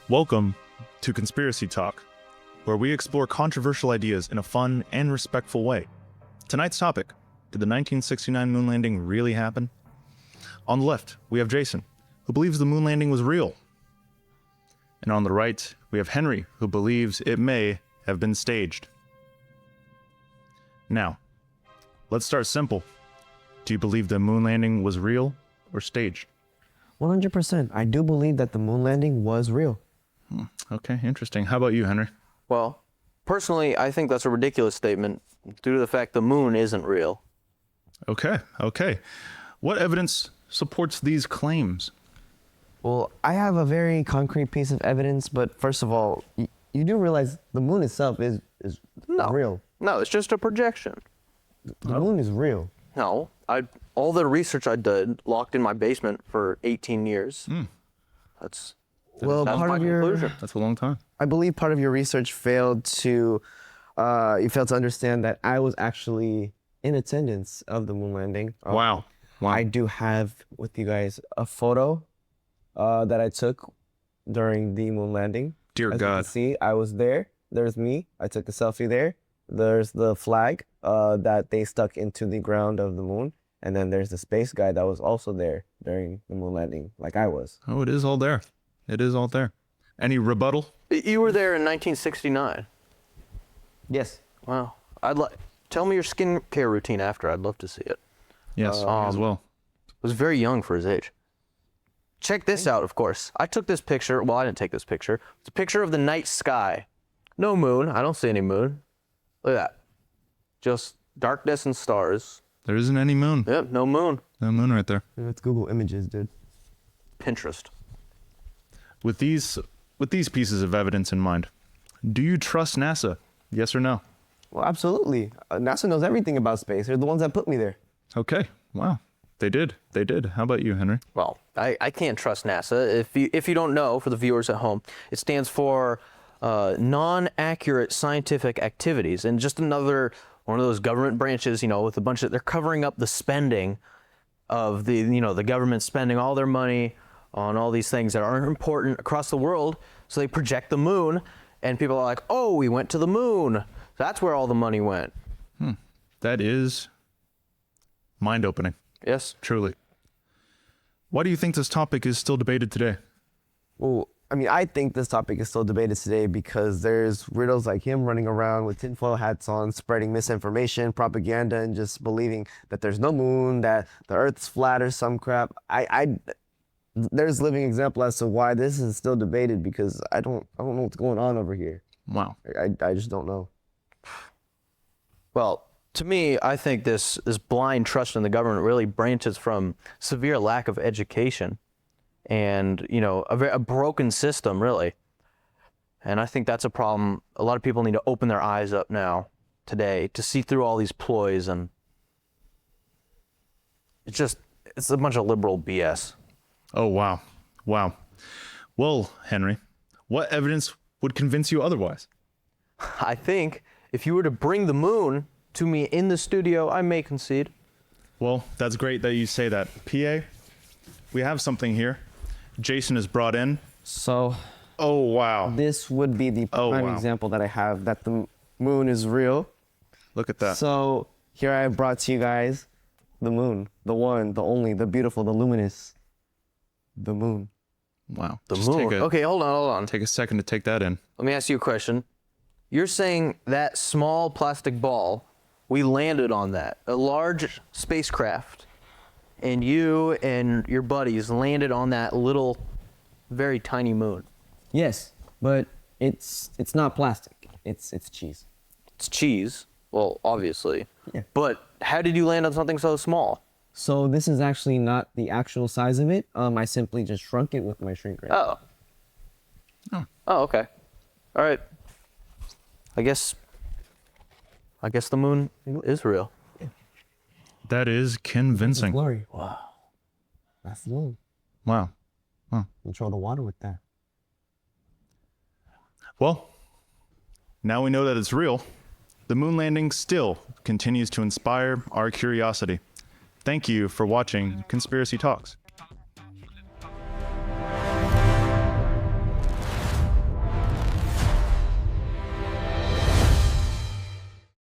Welcome to Conspiracy Talk, where we explore controversial ideas in a fun and respectful way. Tonight's topic, did the 1969 moon landing really happen? On the left, we have Jason, who believes the moon landing was real. And on the right, we have Henry, who believes it may have been staged. Now, let's start simple. Do you believe the moon landing was real or staged? 100%. I do believe that the moon landing was real. Okay, interesting. How about you, Henry? Well, personally, I think that's a ridiculous statement due to the fact the moon isn't real. Okay. What evidence supports these claims? Well, I have a very concrete piece of evidence, but first of all, you do realize the moon itself is real. No, it's just a projection. The moon is real. No, all the research I did locked in my basement for 18 years. That's Well, my part of your, conclusion. That's a long time. I believe part of your research failed to understand that I was actually in attendance of the moon landing. Wow. I do have with you guys a photo that I took during the moon landing. Dear As God. you can see, I was there. There's me. I took a selfie there. There's the flag that they stuck into the ground of the moon. And then there's the space guy that was also there during the moon landing, like I was. Oh, it is all there. It is all there. Any rebuttal? You were there in 1969. Yes. Wow. Tell me your skincare routine after. I'd love to see it. Yes, me as well. Was very young for his age. Check this out, of course. I took this picture. Well, I didn't take this picture. It's a picture of the night sky. No moon. I don't see any moon. Look at that. Just darkness and stars. There isn't any moon. Yep, no moon. No moon right there. It's Google Images, dude. Pinterest. With these pieces of evidence in mind, do you trust NASA? Yes or no? Well, absolutely. NASA knows everything about space. They're the ones that put me there. Okay. Wow. They did. How about you, Henry? Well, I can't trust NASA. If you don't know, for the viewers at home, it stands for non-accurate scientific activities, and just another one of those government branches, with a bunch of, they're covering up the spending of the government spending all their money on all these things that aren't important across the world. So they project the moon, and people are like, oh, we went to the moon. That's where all the money went. That is mind-opening. Yes. Truly. Why do you think this topic is still debated today? Well, I think this topic is still debated today because there's weirdos like him running around with tinfoil hats on, spreading misinformation, propaganda, and just believing that there's no moon, that the Earth's flat or some crap. There's living example as to why this is still debated because I don't know what's going on over here. Wow. I just don't know. Well, to me, I think this blind trust in the government really branches from severe lack of education and, a broken system, really. And I think that's a problem. A lot of people need to open their eyes up now, today, to see through all these ploys, and it's a bunch of liberal BS. Oh, wow. Well, Henry, what evidence would convince you otherwise? I think if you were to bring the moon to me in the studio, I may concede. Well, that's great that you say that. PA, we have something here. Jason is brought in. So, oh, wow. this would be the prime example that I have that the moon is real. Look at that. So, here I have brought to you guys the moon, the one, the only, the beautiful, the luminous, the moon. Wow. The moon. Okay, hold on. Take a second to take that in. Let me ask you a question. You're saying that small plastic ball, we landed on that, a large spacecraft, and you and your buddies landed on that little, very tiny moon. Yes, but it's not plastic. It's cheese. It's cheese. Well, obviously. Yeah. But how did you land on something so small? So this is actually not the actual size of it. I simply just shrunk it with my shrink ray. Oh, okay. All right. I guess the moon is real. That is convincing. Glory. Wow. That's the moon. Wow. Control the water with that. Well, now we know that it's real. The moon landing still continues to inspire our curiosity. Thank you for watching Conspiracy Talks.